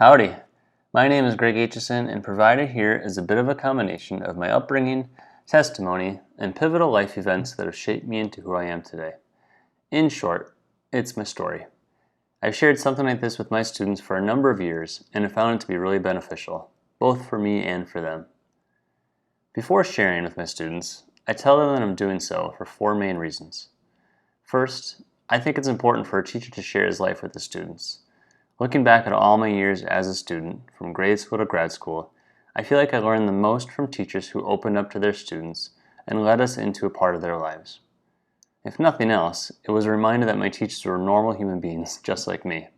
Howdy, my name is Greg Aitchison, and provided here is a bit of a combination of my upbringing, testimony, and pivotal life events that have shaped me into who I am today. In short, it's my story. I've shared something like this with my students for a number of years and have found it to be really beneficial, both for me and for them. Before sharing with my students, I tell them that I'm doing so for four main reasons. First, I think it's important for a teacher to share his life with his students. Looking back at all my years as a student, from grade school to grad school, I feel like I learned the most from teachers who opened up to their students and led us into a part of their lives. If nothing else, it was a reminder that my teachers were normal human beings just like me.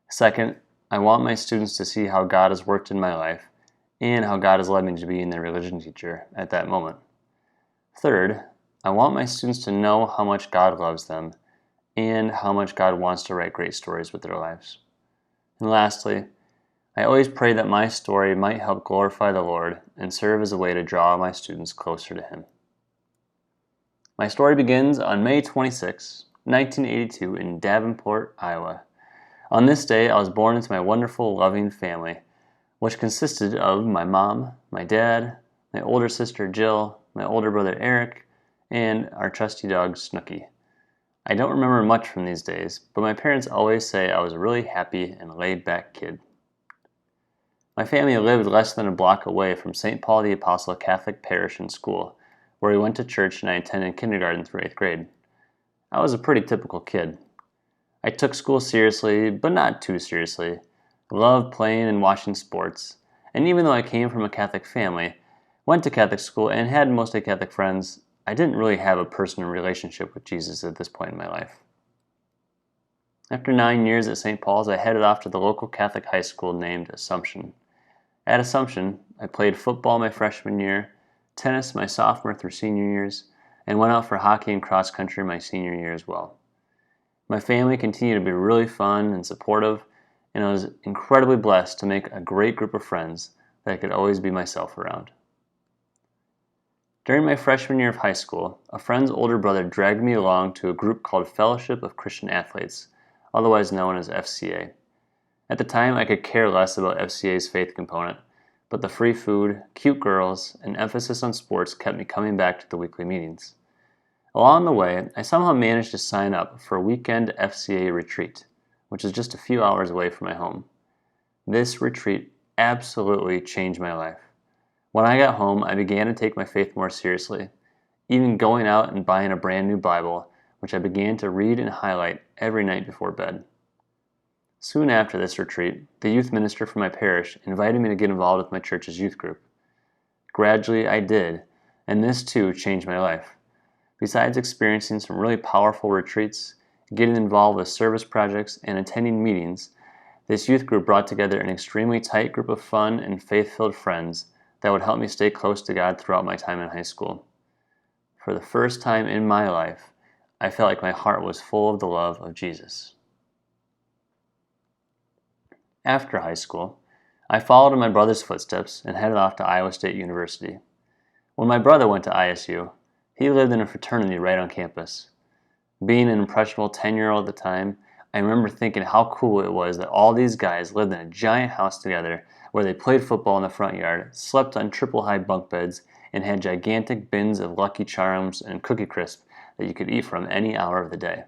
Second, I want my students to see how God has worked in my life and how God has led me to being their religion teacher at that moment. Third, I want my students to know how much God loves them and how much God wants to write great stories with their lives. And lastly, I always pray that my story might help glorify the Lord and serve as a way to draw my students closer to Him. My story begins on May 26, 1982 in Davenport, Iowa. On this day, I was born into my wonderful, loving family, which consisted of my mom, my dad, my older sister Jill, my older brother Eric, and our trusty dog Snooky. I don't remember much from these days, but my parents always say I was a really happy and laid-back kid. My family lived less than a block away from St. Paul the Apostle Catholic Parish and School, where we went to church and I attended kindergarten through 8th grade. I was a pretty typical kid. I took school seriously, but not too seriously. Loved playing and watching sports, and even though I came from a Catholic family, went to Catholic school, and had mostly Catholic friends, I didn't really have a personal relationship with Jesus at this point in my life. After 9 years at St. Paul's, I headed off to the local Catholic high school named Assumption. At Assumption, I played football my freshman year, tennis my sophomore through senior years, and went out for hockey and cross country my senior year as well. My family continued to be really fun and supportive, and I was incredibly blessed to make a great group of friends that I could always be myself around. During my freshman year of high school, a friend's older brother dragged me along to a group called Fellowship of Christian Athletes, otherwise known as FCA. At the time, I could care less about FCA's faith component, but the free food, cute girls, and emphasis on sports kept me coming back to the weekly meetings. Along the way, I somehow managed to sign up for a weekend FCA retreat, which is just a few hours away from my home. This retreat absolutely changed my life. When I got home, I began to take my faith more seriously, even going out and buying a brand new Bible, which I began to read and highlight every night before bed. Soon after this retreat, the youth minister from my parish invited me to get involved with my church's youth group. Gradually, I did, and this too changed my life. Besides experiencing some really powerful retreats, getting involved with service projects, and attending meetings, this youth group brought together an extremely tight group of fun and faith-filled friends that would help me stay close to God throughout my time in high school. For the first time in my life, I felt like my heart was full of the love of Jesus. After high school, I followed in my brother's footsteps and headed off to Iowa State University. When my brother went to ISU, he lived in a fraternity right on campus. Being an impressionable 10-year-old at the time, I remember thinking how cool it was that all these guys lived in a giant house together where they played football in the front yard, slept on triple-high bunk beds, and had gigantic bins of Lucky Charms and Cookie Crisp that you could eat from any hour of the day.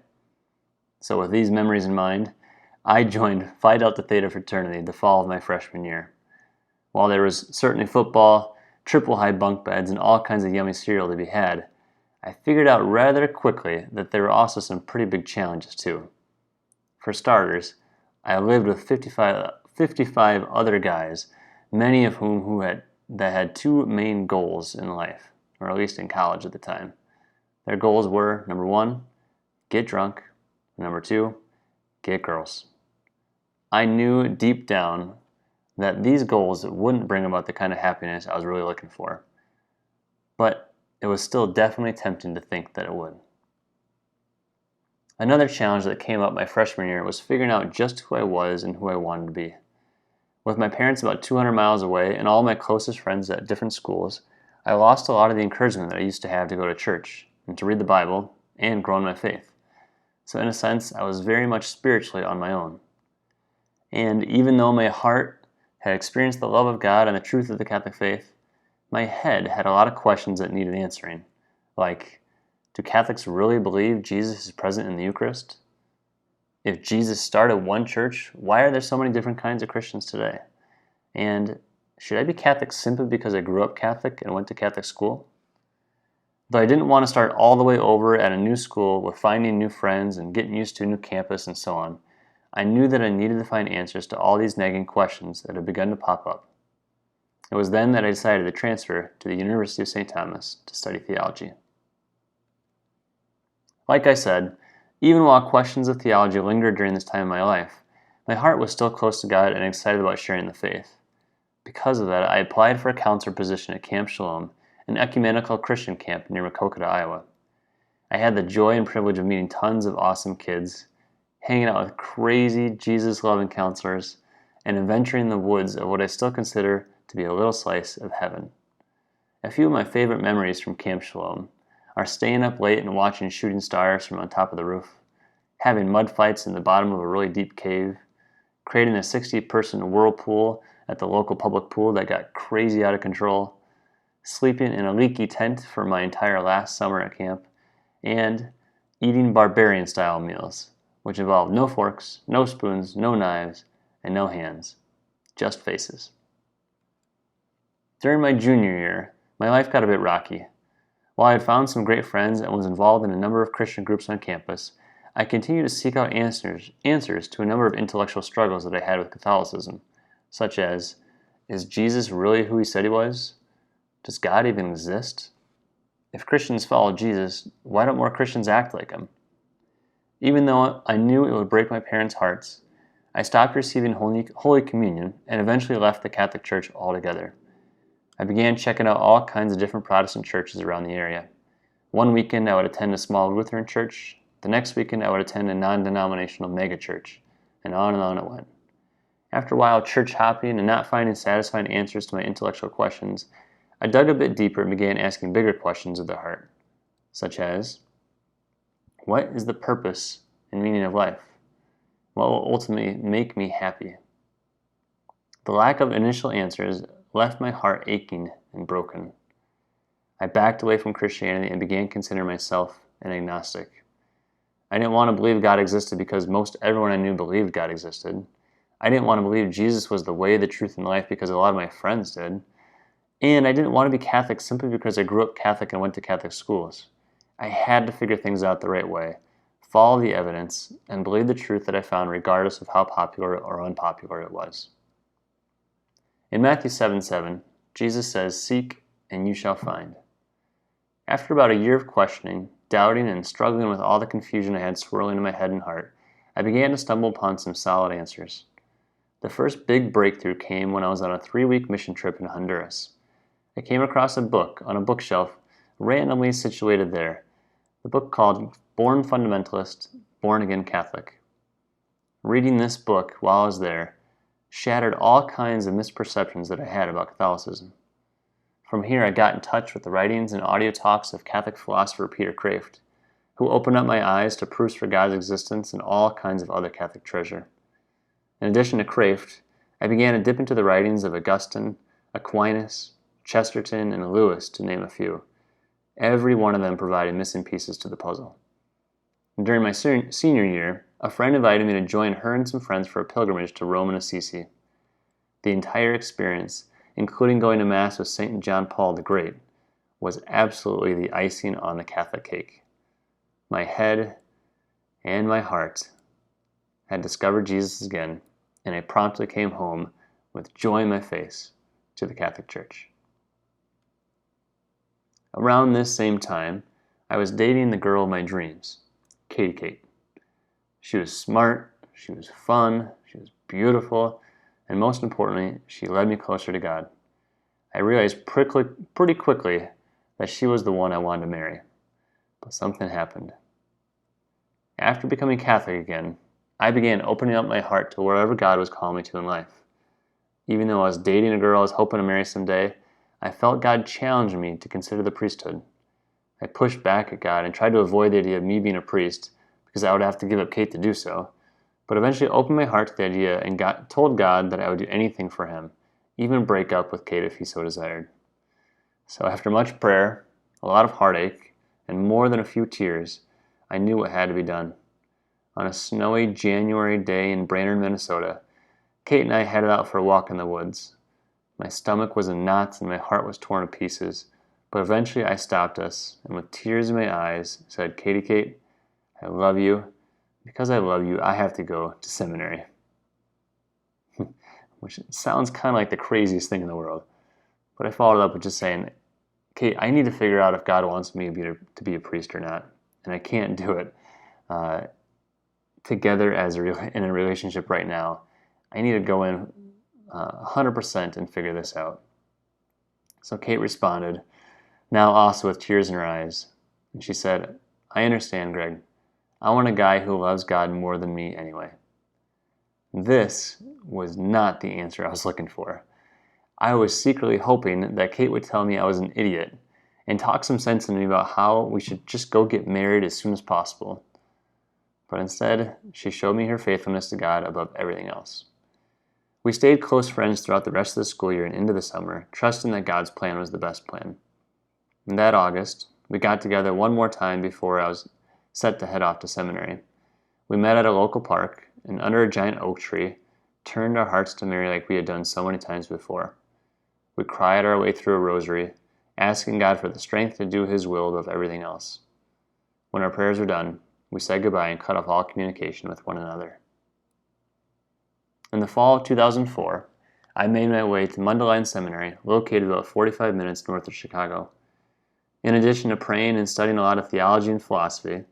So with these memories in mind, I joined Phi Delta Theta fraternity the fall of my freshman year. While there was certainly football, triple-high bunk beds, and all kinds of yummy cereal to be had, I figured out rather quickly that there were also some pretty big challenges too. For starters, I lived with 55 other guys, many of whom had two main goals in life, or at least in college at the time. Their goals were, number one, get drunk, number two, get girls. I knew deep down that these goals wouldn't bring about the kind of happiness I was really looking for, but it was still definitely tempting to think that it would. Another challenge that came up my freshman year was figuring out just who I was and who I wanted to be. With my parents about 200 miles away and all my closest friends at different schools, I lost a lot of the encouragement that I used to have to go to church and to read the Bible and grow in my faith. So in a sense, I was very much spiritually on my own. And even though my heart had experienced the love of God and the truth of the Catholic faith, my head had a lot of questions that needed answering. Like, do Catholics really believe Jesus is present in the Eucharist? If Jesus started one church, why are there so many different kinds of Christians today? And should I be Catholic simply because I grew up Catholic and went to Catholic school? Though I didn't want to start all the way over at a new school with finding new friends and getting used to a new campus and so on, I knew that I needed to find answers to all these nagging questions that had begun to pop up. It was then that I decided to transfer to the University of St. Thomas to study theology. Like I said, even while questions of theology lingered during this time in my life, my heart was still close to God and excited about sharing the faith. Because of that, I applied for a counselor position at Camp Shalom, an ecumenical Christian camp near Makokata, Iowa. I had the joy and privilege of meeting tons of awesome kids, hanging out with crazy, Jesus-loving counselors, and adventuring the woods of what I still consider to be a little slice of heaven. A few of my favorite memories from Camp Shalom are staying up late and watching shooting stars from on top of the roof, having mud fights in the bottom of a really deep cave, creating a 60-person whirlpool at the local public pool that got crazy out of control, sleeping in a leaky tent for my entire last summer at camp, and eating barbarian-style meals, which involved no forks, no spoons, no knives, and no hands, just faces. During my junior year, my life got a bit rocky. While I had found some great friends and was involved in a number of Christian groups on campus, I continued to seek out answers to a number of intellectual struggles that I had with Catholicism, such as, is Jesus really who he said he was? Does God even exist? If Christians follow Jesus, why don't more Christians act like him? Even though I knew it would break my parents' hearts, I stopped receiving Holy Communion and eventually left the Catholic Church altogether. I began checking out all kinds of different Protestant churches around the area. One weekend I would attend a small Lutheran church, the next weekend I would attend a non-denominational megachurch, and on it went. After a while church hopping and not finding satisfying answers to my intellectual questions, I dug a bit deeper and began asking bigger questions of the heart, such as, what is the purpose and meaning of life? What will ultimately make me happy? The lack of initial answers left my heart aching and broken. I backed away from Christianity and began considering myself an agnostic. I didn't want to believe God existed because most everyone I knew believed God existed. I didn't want to believe Jesus was the way, the truth, and life because a lot of my friends did. And I didn't want to be Catholic simply because I grew up Catholic and went to Catholic schools. I had to figure things out the right way, follow the evidence, and believe the truth that I found regardless of how popular or unpopular it was. In Matthew 7:7, Jesus says, "Seek and you shall find." After about a year of questioning, doubting, and struggling with all the confusion I had swirling in my head and heart, I began to stumble upon some solid answers. The first big breakthrough came when I was on a 3-week mission trip in Honduras. I came across a book on a bookshelf randomly situated there, the book called Born Fundamentalist, Born Again Catholic. Reading this book while I was there shattered all kinds of misperceptions that I had about Catholicism. From here, I got in touch with the writings and audio talks of Catholic philosopher Peter Kraft, who opened up my eyes to proofs for God's existence and all kinds of other Catholic treasure. In addition to Kraft, I began to dip into the writings of Augustine, Aquinas, Chesterton, and Lewis, to name a few. Every one of them provided missing pieces to the puzzle. During my senior year, a friend invited me to join her and some friends for a pilgrimage to Rome and Assisi. The entire experience, including going to Mass with St. John Paul the Great, was absolutely the icing on the Catholic cake. My head and my heart had discovered Jesus again, and I promptly came home with joy in my face to the Catholic Church. Around this same time, I was dating the girl of my dreams, Katie Kate. She was smart, she was fun, she was beautiful, and most importantly, she led me closer to God. I realized pretty quickly that she was the one I wanted to marry, but something happened. After becoming Catholic again, I began opening up my heart to wherever God was calling me to in life. Even though I was dating a girl I was hoping to marry someday, I felt God challenging me to consider the priesthood. I pushed back at God and tried to avoid the idea of me being a priest because I would have to give up Kate to do so. but eventually opened my heart to the idea and told God that I would do anything for him, even break up with Kate if he so desired. So after much prayer, a lot of heartache, and more than a few tears, I knew what had to be done. On a snowy January day in Brainerd, Minnesota, Kate and I headed out for a walk in the woods. My stomach was in knots and my heart was torn to pieces, but eventually I stopped us, and with tears in my eyes, said, "Katie Kate, I love you. Because I love you, I have to go to seminary." Which sounds kind of like the craziest thing in the world. But I followed up with just saying, "Kate, I need to figure out if God wants me to be a priest or not. And I can't do it together in a relationship right now. I need to go in 100% and figure this out." So Kate responded, now also with tears in her eyes. And she said, "I understand, Greg. I want a guy who loves God more than me anyway." This was not the answer I was looking for. I was secretly hoping that Kate would tell me I was an idiot and talk some sense into me about how we should just go get married as soon as possible. But instead, she showed me her faithfulness to God above everything else. We stayed close friends throughout the rest of the school year and into the summer, trusting that God's plan was the best plan. In that August, we got together one more time before I was set to head off to seminary. We met at a local park and under a giant oak tree, turned our hearts to Mary like we had done so many times before. We cried our way through a rosary, asking God for the strength to do His will above everything else. When our prayers were done, we said goodbye and cut off all communication with one another. In the fall of 2004, I made my way to Mundelein Seminary, located about 45 minutes north of Chicago. In addition to praying and studying a lot of theology and philosophy,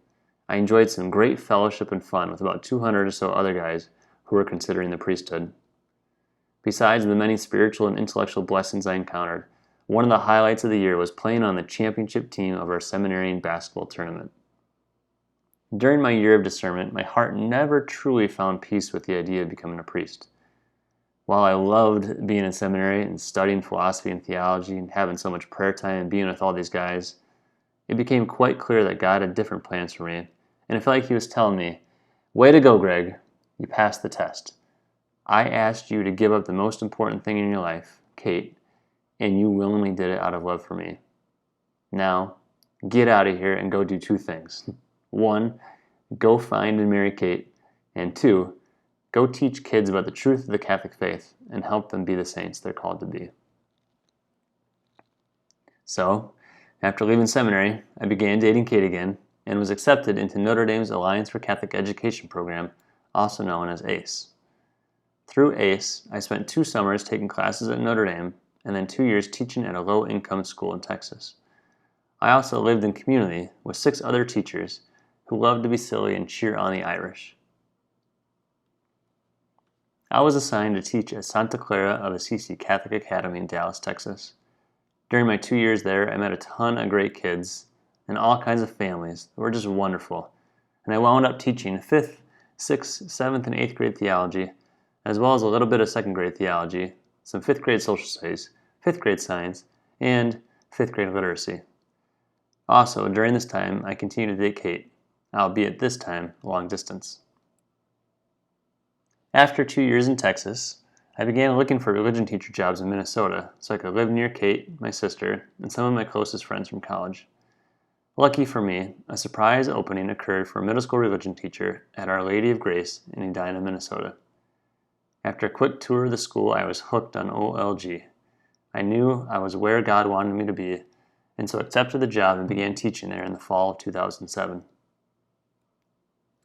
I enjoyed some great fellowship and fun with about 200 or so other guys who were considering the priesthood. Besides the many spiritual and intellectual blessings I encountered, one of the highlights of the year was playing on the championship team of our seminarian basketball tournament. During my year of discernment, my heart never truly found peace with the idea of becoming a priest. While I loved being in seminary and studying philosophy and theology and having so much prayer time and being with all these guys, it became quite clear that God had different plans for me, and I felt like He was telling me, "Way to go, Greg. You passed the test. I asked you to give up the most important thing in your life, Kate, and you willingly did it out of love for me. Now, get out of here and go do two things. One, go find and marry Kate, and two, go teach kids about the truth of the Catholic faith and help them be the saints they're called to be." So, after leaving seminary, I began dating Kate again and was accepted into Notre Dame's Alliance for Catholic Education program, also known as ACE. Through ACE, I spent 2 summers taking classes at Notre Dame and then 2 years teaching at a low-income school in Texas. I also lived in community with 6 other teachers who loved to be silly and cheer on the Irish. I was assigned to teach at Santa Clara of Assisi Catholic Academy in Dallas, Texas. During my 2 years there, I met a ton of great kids and all kinds of families that were just wonderful, and I wound up teaching 5th, 6th, 7th, and 8th grade theology, as well as a little bit of 2nd grade theology, some 5th grade social studies, 5th grade science, and 5th grade literacy. Also, during this time, I continued to date Kate, albeit this time long distance. After 2 years in Texas, I began looking for religion teacher jobs in Minnesota so I could live near Kate, my sister, and some of my closest friends from college. Lucky for me, a surprise opening occurred for a middle school religion teacher at Our Lady of Grace in Edina, Minnesota. After a quick tour of the school, I was hooked on OLG. I knew I was where God wanted me to be, and so accepted the job and began teaching there in the fall of 2007.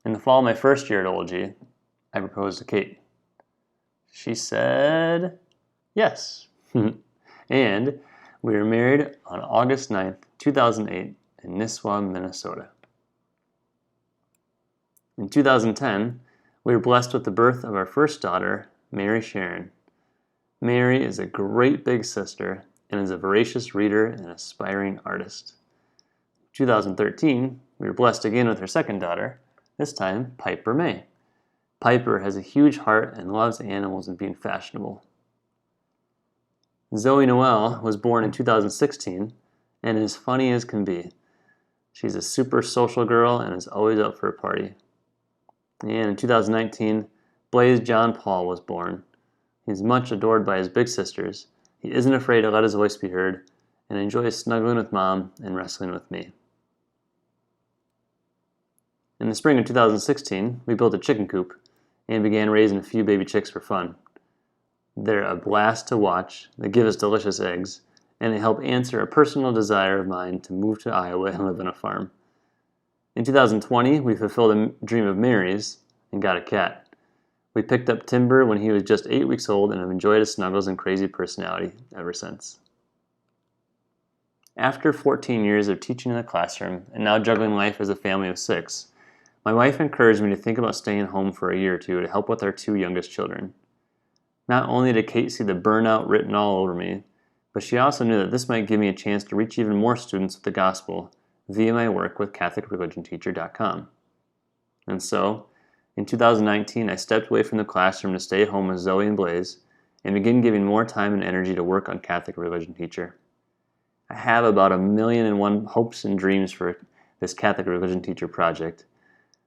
In the fall of my first year at OLG, I proposed to Kate. She said yes. And we were married on August 9th, 2008 in Nisswa, Minnesota. In 2010, we were blessed with the birth of our first daughter, Mary Sharon. Mary is a great big sister and is a voracious reader and aspiring artist. In 2013, we were blessed again with our second daughter, this time Piper May. Piper has a huge heart and loves animals and being fashionable. Zoe Noel was born in 2016 and is funny as can be. She's a super social girl and is always up for a party. And in 2019, Blaze John Paul was born. He's much adored by his big sisters. He isn't afraid to let his voice be heard and enjoys snuggling with Mom and wrestling with me. In the spring of 2016, we built a chicken coop and began raising a few baby chicks for fun. They're a blast to watch, they give us delicious eggs, and they help answer a personal desire of mine to move to Iowa and live on a farm. In 2020, we fulfilled a dream of Mary's and got a cat. We picked up Timber when he was just 8 weeks old and have enjoyed his snuggles and crazy personality ever since. After 14 years of teaching in the classroom and now juggling life as a family of 6, my wife encouraged me to think about staying home for a year or two to help with our 2 youngest children. Not only did Kate see the burnout written all over me, but she also knew that this might give me a chance to reach even more students with the gospel via my work with CatholicReligionTeacher.com. And so, in 2019, I stepped away from the classroom to stay home with Zoe and Blaze and begin giving more time and energy to work on Catholic Religion Teacher. I have about 1,000,001 hopes and dreams for this Catholic Religion Teacher project,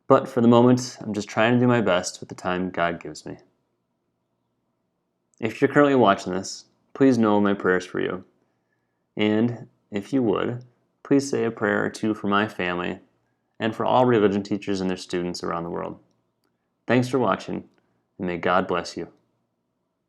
but for the moment, I'm just trying to do my best with the time God gives me. If you're currently watching this, please know my prayers for you. And if you would, please say a prayer or two for my family and for all religion teachers and their students around the world. Thanks for watching, and may God bless you.